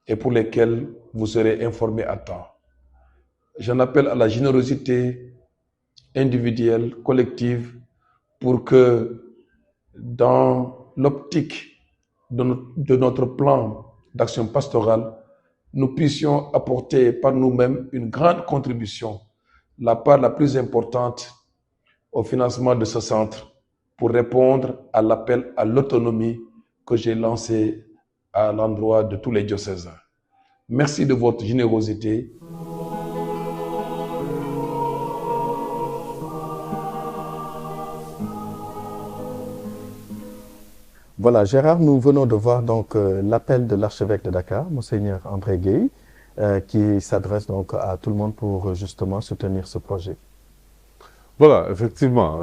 et pour lesquelles vous serez informés à temps. J'en appelle à la générosité individuelle, collective, pour que dans l'optique de notre plan d'action pastorale, nous puissions apporter par nous-mêmes une grande contribution, la part la plus importante au financement de ce centre, pour répondre à l'appel à l'autonomie que j'ai lancé à l'endroit de tous les diocésains. Merci de votre générosité. Voilà, Gérard, nous venons de voir donc l'appel de l'archevêque de Dakar, Monseigneur André Gueye, qui s'adresse donc à tout le monde pour justement soutenir ce projet. Voilà, effectivement.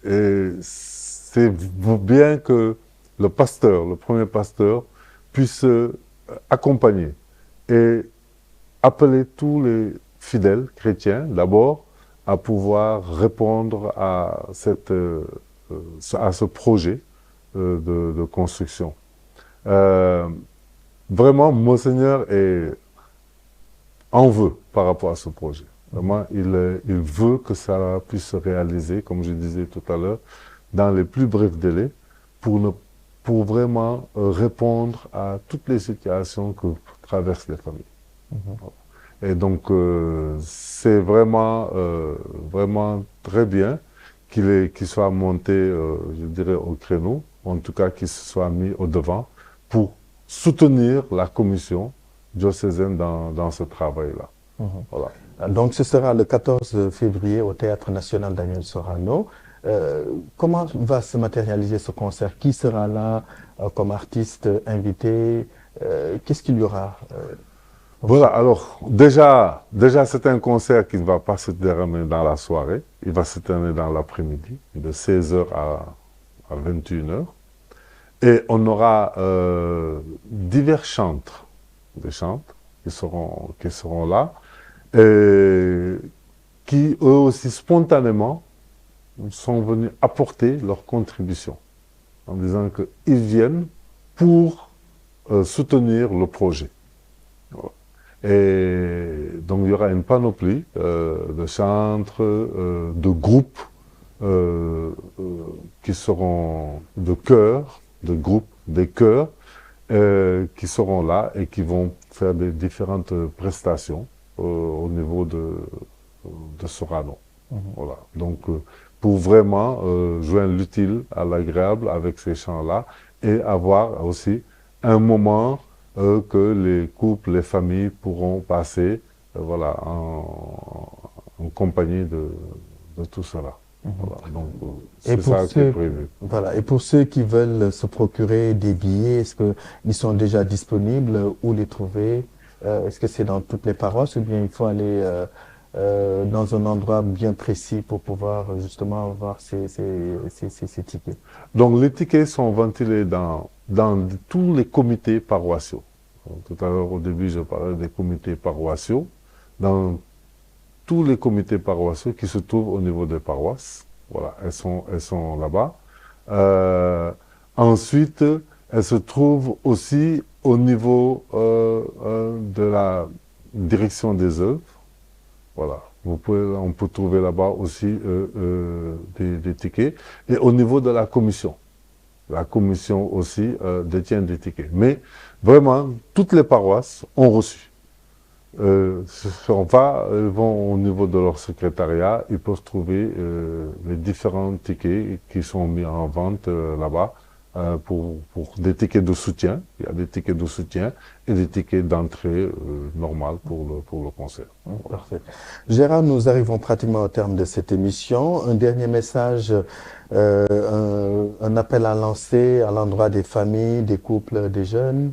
Et c'est bien que le pasteur, le premier pasteur, puisse accompagner et appeler tous les fidèles chrétiens, d'abord, à pouvoir répondre à ce projet de construction. Vraiment, Monseigneur en veut par rapport à ce projet. Vraiment, il veut que ça puisse se réaliser, comme je disais tout à l'heure, dans les plus brefs délais, pour vraiment répondre à toutes les situations que traversent les familles. Et donc, c'est vraiment très bien qu'il soit monté, je dirais, au créneau, en tout cas qu'il se soit mis au devant pour soutenir la commission diocésaine dans ce travail-là. Voilà. Donc, ce sera le 14 février au Théâtre national Daniel Sorano. Comment va se matérialiser ce concert? Qui sera là comme artiste invité? Qu'est-ce qu'il y aura? Voilà, alors déjà c'est un concert qui ne va pas se dérouler dans la soirée, il va se terminer dans l'après-midi, de 16h à 21h. Et on aura divers chantres, des chantres qui seront là, et qui eux aussi spontanément sont venus apporter leur contribution, en disant qu'ils viennent pour soutenir le projet. Voilà. Et donc il y aura une panoplie de chantres, de groupes qui seront de chœurs, de groupes, des chœurs qui seront là et qui vont faire des différentes prestations au niveau de Sorano. Voilà. Donc pour vraiment joindre l'utile à l'agréable avec ces chants-là et avoir aussi un moment que les couples, les familles pourront passer voilà, en compagnie de tout cela. Voilà, donc c'est ça qui est prévu. Voilà. Et pour ceux qui veulent se procurer des billets, est-ce qu'ils sont déjà disponibles? Où les trouver? Est-ce que c'est dans toutes les paroisses ou bien il faut aller dans un endroit bien précis pour pouvoir justement avoir ces tickets? Donc les tickets sont ventilés dans tous les comités paroissiaux. Tout à l'heure, au début, je parlais des comités paroissiaux. Dans tous les comités paroissiaux qui se trouvent au niveau des paroisses, voilà, elles sont là-bas. Ensuite, elles se trouvent aussi au niveau de la direction des œuvres. Voilà. On peut trouver là-bas aussi des tickets. Et au niveau de la commission aussi détient des tickets. Mais vraiment, toutes les paroisses ont reçu. Ils vont au niveau de leur secrétariat, ils peuvent trouver les différents tickets qui sont mis en vente là-bas pour des tickets de soutien. Il y a des tickets de soutien et des tickets d'entrée normales pour le concert. Parfait. Gérard, nous arrivons pratiquement au terme de cette émission. Un dernier message, un appel à lancer à l'endroit des familles, des couples, des jeunes.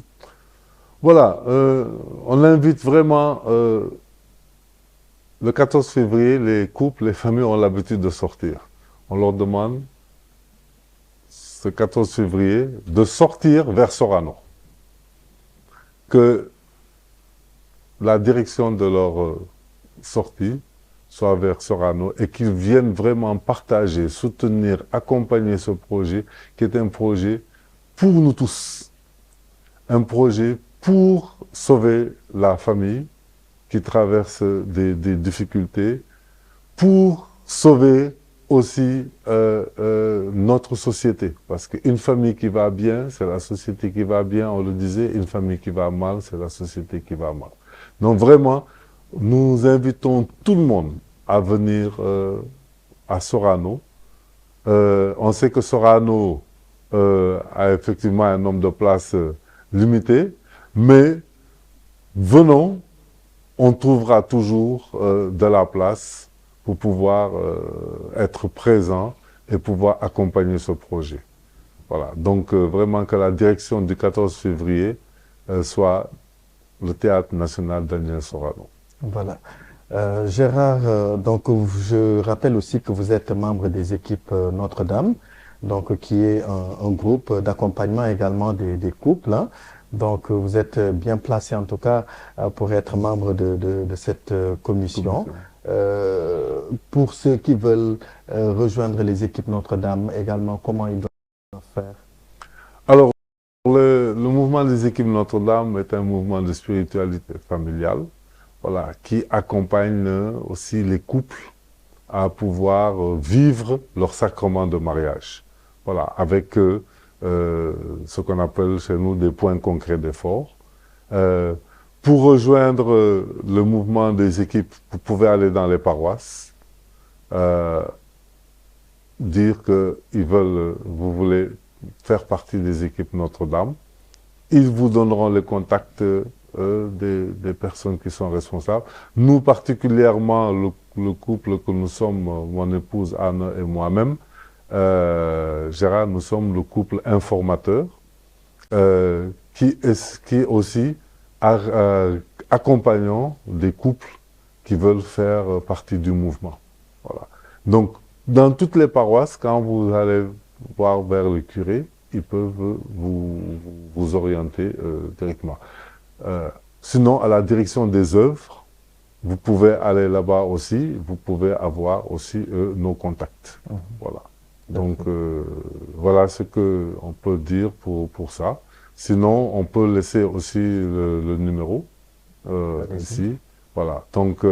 Voilà, on invite vraiment, le 14 février, les couples, les familles ont l'habitude de sortir. On leur demande, ce 14 février, de sortir vers Sorano. Que la direction de leur sortie soit vers Sorano et qu'ils viennent vraiment partager, soutenir, accompagner ce projet qui est un projet pour nous tous. Un projet pour sauver la famille qui traverse des difficultés, pour sauver aussi notre société. Parce qu'une famille qui va bien, c'est la société qui va bien, on le disait, une famille qui va mal, c'est la société qui va mal. Donc vraiment, nous invitons tout le monde à venir à Sorano. On sait que Sorano a effectivement un nombre de places limité, mais venons, on trouvera toujours de la place pour pouvoir être présent et pouvoir accompagner ce projet. Voilà, donc vraiment que la direction du 14 février soit le Théâtre national Daniel Sorano. Voilà. Gérard, donc je rappelle aussi que vous êtes membre des équipes Notre-Dame, donc qui est un groupe d'accompagnement également des couples, hein. Donc vous êtes bien placé en tout cas pour être membre de cette commission. Pour ceux qui veulent rejoindre les équipes Notre-Dame également, comment ils doivent faire? Alors, le mouvement des équipes Notre-Dame est un mouvement de spiritualité familiale, voilà, qui accompagne aussi les couples à pouvoir vivre leur sacrement de mariage. Voilà, avec ce qu'on appelle chez nous des points concrets d'effort. Pour rejoindre le mouvement des équipes, vous pouvez aller dans les paroisses, dire que vous voulez faire partie des équipes Notre-Dame. Ils vous donneront les contacts des personnes qui sont responsables. Nous, particulièrement, le couple que nous sommes, mon épouse Anne et moi-même, Gérard, nous sommes le couple informateur qui aussi accompagnons des couples qui veulent faire partie du mouvement. Voilà. Donc, dans toutes les paroisses, quand vous allez voir vers le curé, ils peuvent vous orienter directement. Sinon, à la direction des œuvres, vous pouvez aller là-bas aussi, vous pouvez avoir aussi nos contacts. Voilà. Donc, voilà ce qu'on peut dire pour ça. Sinon, on peut laisser aussi le numéro ici. Voilà. Donc,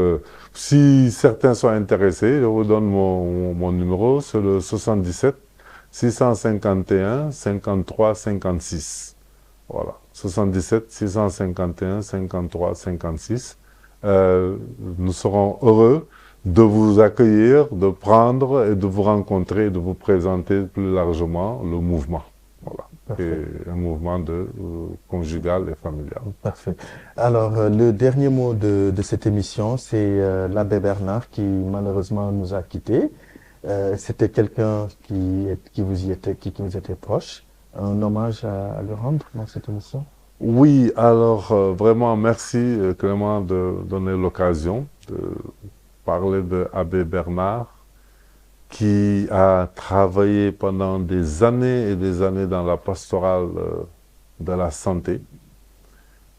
si certains sont intéressés, je vous donne mon numéro, c'est le 77 651 53 56. Voilà. 77 651 53 56. Nous serons heureux de vous accueillir, de prendre et de vous rencontrer, de vous présenter plus largement le mouvement. Voilà. Et un mouvement conjugal et familial. Parfait. Alors, le dernier mot de cette émission, c'est l'abbé Bernard qui malheureusement nous a quittés. C'était quelqu'un qui vous était proche. Un hommage à lui rendre dans cette émission? Oui, alors vraiment merci Clément de donner l'occasion de parler de Abbé Bernard qui a travaillé pendant des années et des années dans la pastorale de la santé,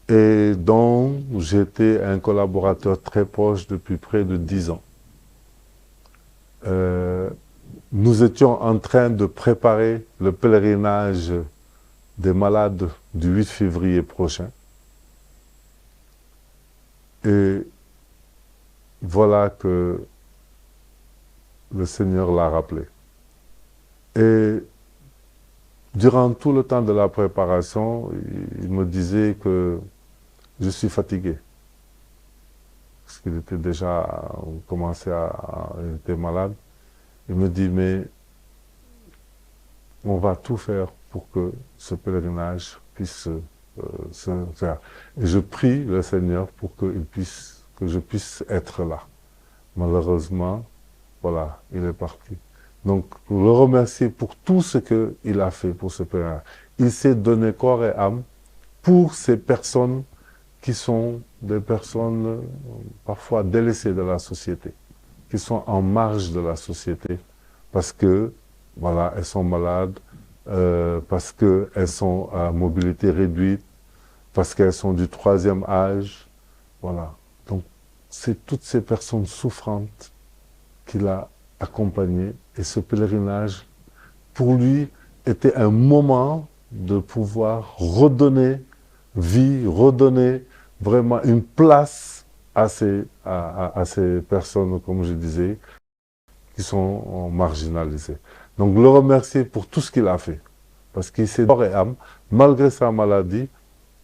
et dont j'étais un collaborateur très proche depuis près de 10 ans. Nous étions en train de préparer le pèlerinage des malades du 8 février prochain. Et voilà que le Seigneur l'a rappelé. Et durant tout le temps de la préparation, il me disait que je suis fatigué. Parce qu'il était déjà il était malade. Il me dit, mais on va tout faire pour que ce pèlerinage puisse se faire. Et je prie le Seigneur pour que je puisse être là. Malheureusement, voilà, il est parti. Donc, le remercier pour tout ce qu'il a fait pour ce pèlerinage. Il s'est donné corps et âme pour ces personnes qui sont des personnes parfois délaissées de la société, qui sont en marge de la société, parce que, voilà, elles sont malades, parce qu'elles sont à mobilité réduite, parce qu'elles sont du 3e âge, voilà. Donc, c'est toutes ces personnes souffrantes qu'il a accompagnées, et ce pèlerinage, pour lui, était un moment de pouvoir redonner vie, redonner vraiment une place à ces personnes, comme je disais, qui sont marginalisées. Donc, le remercier pour tout ce qu'il a fait. Parce qu'il s'est corps et âme, malgré sa maladie,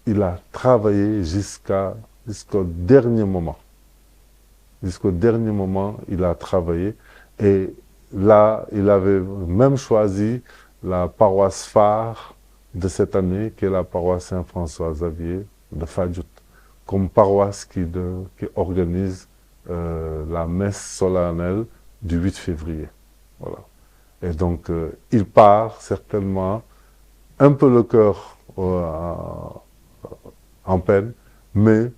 il a travaillé jusqu'au dernier moment. Jusqu'au dernier moment, il a travaillé. Et là, il avait même choisi la paroisse phare de cette année, qui est la paroisse Saint-François-Xavier de Fadjout, comme paroisse qui organise la messe solennelle du 8 février. Voilà. Et donc, il part certainement un peu le cœur en peine, mais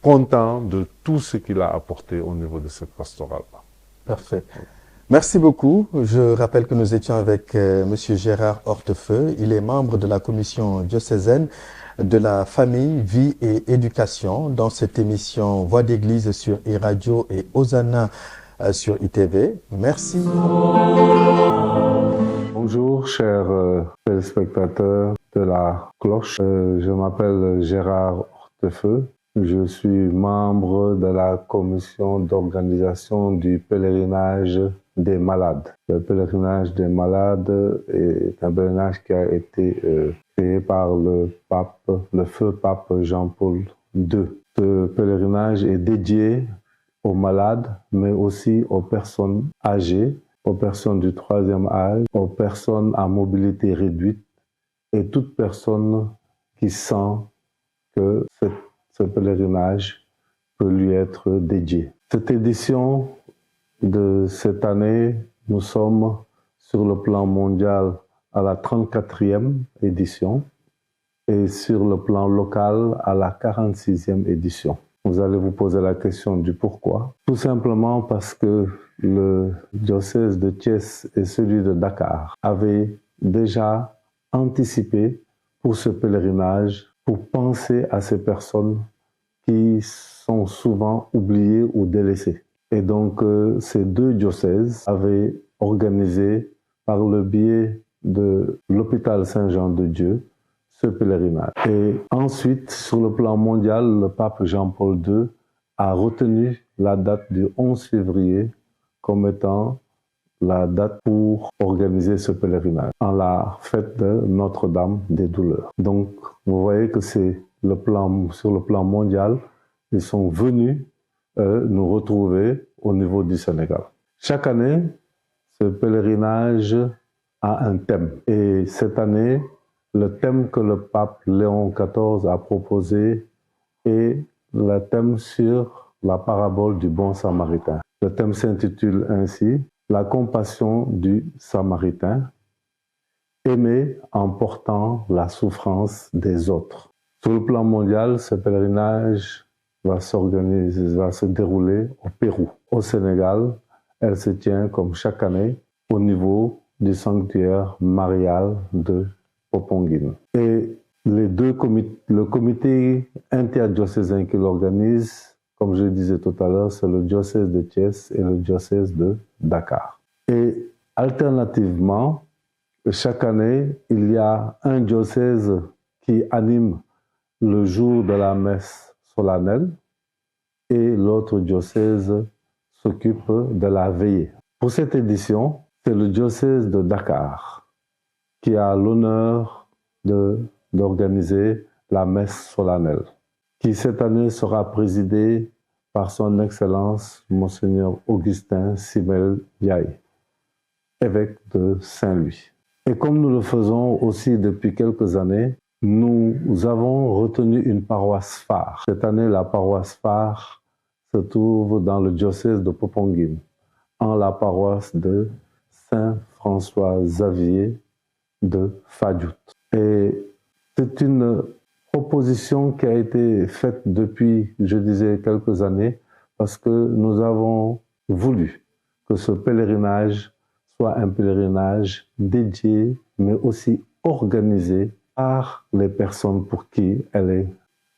content de tout ce qu'il a apporté au niveau de cette pastorale-là. Parfait. Merci beaucoup. Je rappelle que nous étions avec Monsieur Gérard Hortefeux. Il est membre de la commission diocésaine de la famille, vie et éducation dans cette émission Voix d'église sur e-radio et Hosanna sur ITV. Merci. Bonjour, chers téléspectateurs de la cloche. Je m'appelle Gérard Hortefeux. Je suis membre de la commission d'organisation du pèlerinage des malades. Le pèlerinage des malades est un pèlerinage qui a été créé par le feu pape Jean-Paul II. Ce pèlerinage est dédié aux malades, mais aussi aux personnes âgées, aux personnes du 3e âge, aux personnes à mobilité réduite et toute personne qui sent que ce pèlerinage peut lui être dédié. Cette édition de cette année, nous sommes sur le plan mondial à la 34e édition et sur le plan local à la 46e édition. Vous allez vous poser la question du pourquoi. Tout simplement parce que le diocèse de Thiès et celui de Dakar avaient déjà anticipé pour ce pèlerinage, pour penser à ces personnes qui sont souvent oubliées ou délaissées. Et donc, ces deux diocèses avaient organisé, par le biais de l'hôpital Saint-Jean-de-Dieu, ce pèlerinage. Et ensuite, sur le plan mondial, le pape Jean-Paul II a retenu la date du 11 février comme étant la date pour organiser ce pèlerinage, en la fête de Notre-Dame des Douleurs. Donc, vous voyez que c'est sur le plan mondial, ils sont venus nous retrouver au niveau du Sénégal. Chaque année, ce pèlerinage a un thème. Et cette année, le thème que le pape Léon XIV a proposé est le thème sur la parabole du bon Samaritain. Le thème s'intitule ainsi « La compassion du Samaritain, aimer en portant la souffrance des autres ». Sur le plan mondial, ce pèlerinage va se dérouler au Pérou. Au Sénégal, elle se tient comme chaque année au niveau du sanctuaire marial de Popenguine. Et Le comité interdiocésain qui l'organise, comme je le disais tout à l'heure, c'est le diocèse de Thiès et le diocèse de Dakar. Et alternativement, chaque année, il y a un diocèse qui anime le jour de la messe solennelle et l'autre diocèse s'occupe de la veillée. Pour cette édition, c'est le diocèse de Dakar qui a l'honneur d'organiser la messe solennelle, qui cette année sera présidée par son Excellence Monseigneur Augustin Simel Ndiaye, évêque de Saint-Louis. Et comme nous le faisons aussi depuis quelques années, nous avons retenu une paroisse phare. Cette année, la paroisse phare se trouve dans le diocèse de Popenguine, en la paroisse de Saint-François Xavier de Fadiout. Et c'est une proposition qui a été faite depuis, je disais, quelques années, parce que nous avons voulu que ce pèlerinage soit un pèlerinage dédié, mais aussi organisé par les personnes pour qui elle est,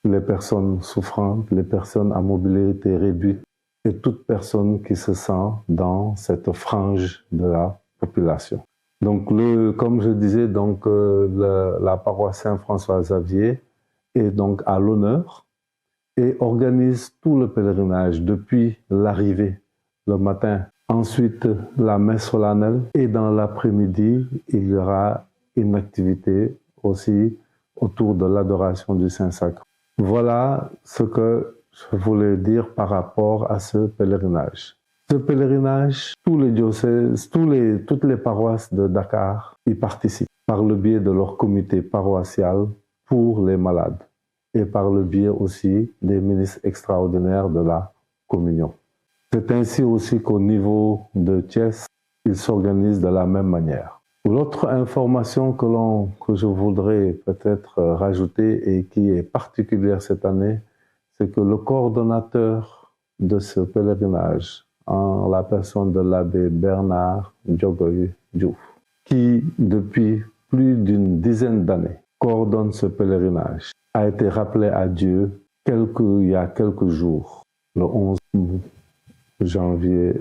les personnes souffrantes, les personnes à mobilité réduite et toute personne qui se sent dans cette frange de la population. Donc, comme je disais, donc, la paroisse Saint-François Xavier est donc à l'honneur et organise tout le pèlerinage depuis l'arrivée le matin. Ensuite, la messe solennelle et dans l'après-midi, il y aura une activité aussi autour de l'adoration du Saint-Sacre. Voilà ce que je voulais dire par rapport à ce pèlerinage. Ce pèlerinage, tous les diocèses, toutes les paroisses de Dakar y participent par le biais de leur comité paroissial pour les malades et par le biais aussi des ministres extraordinaires de la communion. C'est ainsi aussi qu'au niveau de Thiès, ils s'organisent de la même manière. L'autre information que je voudrais peut-être rajouter et qui est particulière cette année, c'est que le coordonnateur de ce pèlerinage, en la personne de l'abbé Bernard Diogoy Diouf, qui depuis plus d'une dizaine d'années coordonne ce pèlerinage, a été rappelé à Dieu il y a quelques jours, le 11 janvier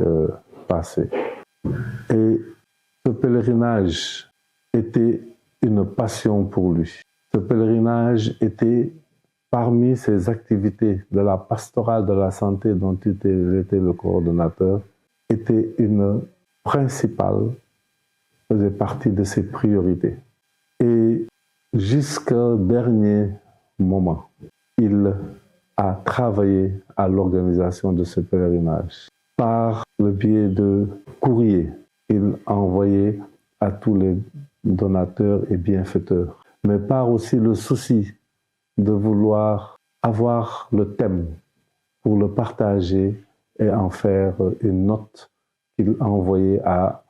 passé. Et ce pèlerinage était une passion pour lui. Ce pèlerinage était parmi ses activités de la pastorale de la santé dont il était le coordonnateur, était une principale, faisait partie de ses priorités. Et jusqu'au dernier moment, il a travaillé à l'organisation de ce pèlerinage. Par le biais de courriers qu'il a envoyés à tous les donateurs et bienfaiteurs, mais par aussi le souci de vouloir avoir le thème pour le partager et en faire une note qu'il a envoyée à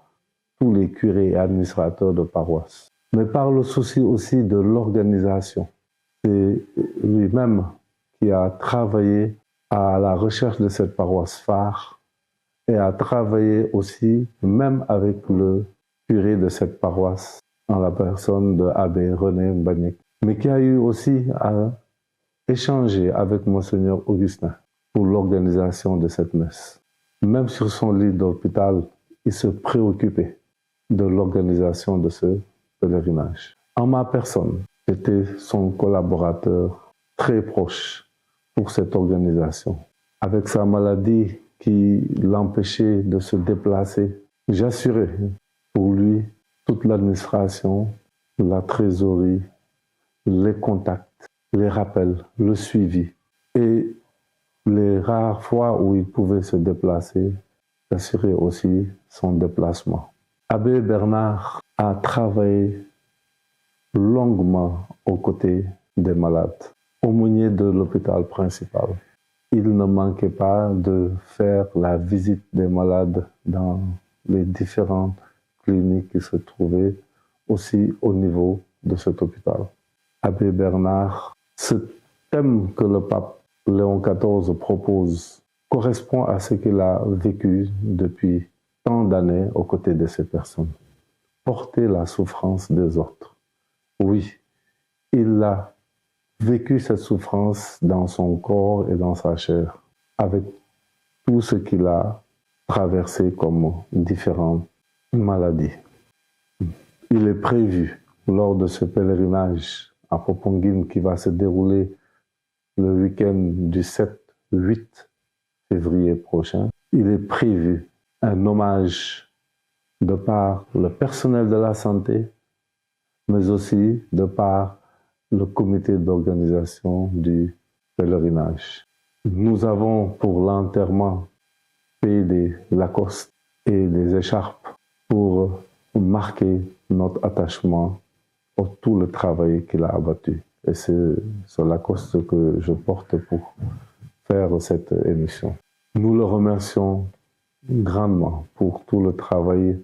tous les curés et administrateurs de paroisse. Mais par le souci aussi de l'organisation. C'est lui-même qui a travaillé à la recherche de cette paroisse phare et a travaillé aussi même avec le curé de cette paroisse en la personne de l'abbé René Mbagnick, mais qui a eu aussi à échanger avec Monseigneur Augustin pour l'organisation de cette messe. Même sur son lit d'hôpital, il se préoccupait de l'organisation de ce pèlerinage. En ma personne, j'étais son collaborateur très proche pour cette organisation. Avec sa maladie qui l'empêchait de se déplacer, j'assurais pour lui toute l'administration, la trésorerie, les contacts, les rappels, le suivi. Et les rares fois où il pouvait se déplacer, j'assurais aussi son déplacement. Abbé Bernard a travaillé longuement aux côtés des malades, aumônier de l'hôpital principal. Il ne manquait pas de faire la visite des malades dans les différentes cliniques qui se trouvaient aussi au niveau de cet hôpital. Abbé Bernard, ce thème que le pape Léon XIV propose correspond à ce qu'il a vécu depuis tant d'années aux côtés de ces personnes. Porter la souffrance des autres. Oui, il a vécu cette souffrance dans son corps et dans sa chair, avec tout ce qu'il a traversé comme différentes maladies. Il est prévu, lors de ce pèlerinage à Popenguine qui va se dérouler le week-end du 7-8 février prochain, il est prévu un hommage de par le personnel de la santé, mais aussi de par le comité d'organisation du pèlerinage. Nous avons pour l'enterrement payé des Lacoste et des écharpes pour marquer notre attachement pour tout le travail qu'il a abattu. Et c'est ce Lacoste que je porte pour faire cette émission. Nous le remercions grandement pour tout le travail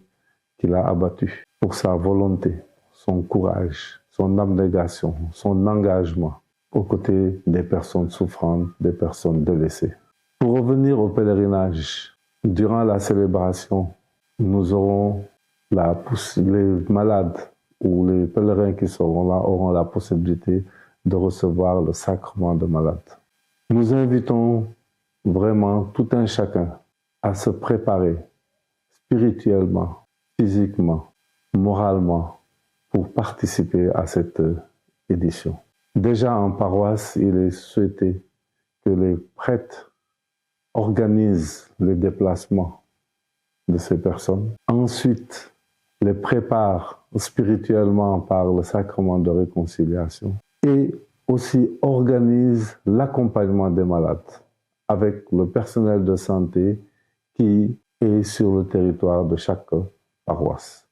qu'il a abattu, pour sa volonté, son courage, son abnégation, son engagement aux côtés des personnes souffrantes, des personnes délaissées. Pour revenir au pèlerinage, durant la célébration, nous aurons les malades ou les pèlerins qui seront là auront la possibilité de recevoir le sacrement de malade. Nous invitons vraiment tout un chacun à se préparer spirituellement, physiquement, moralement pour participer à cette édition. Déjà en paroisse, il est souhaité que les prêtres organisent les déplacements de ces personnes. Ensuite, les préparent spirituellement par le sacrement de réconciliation et aussi organisent l'accompagnement des malades avec le personnel de santé qui est sur le territoire de chaque paroisse.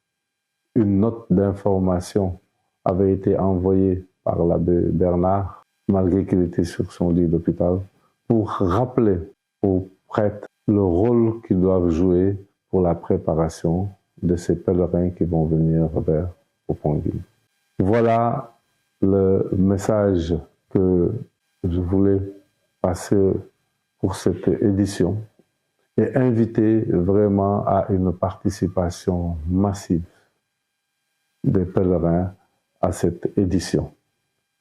Une note d'information avait été envoyée par l'abbé Bernard, malgré qu'il était sur son lit d'hôpital, pour rappeler aux prêtres le rôle qu'ils doivent jouer pour la préparation de ces pèlerins qui vont venir vers Popenguine. Voilà le message que je voulais passer pour cette édition et inviter vraiment à une participation massive des pèlerins à cette édition,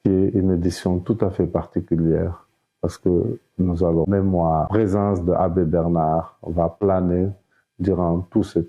qui est une édition tout à fait particulière parce que nous allons, mémoire, présence de Abbé Bernard va planer durant tout ce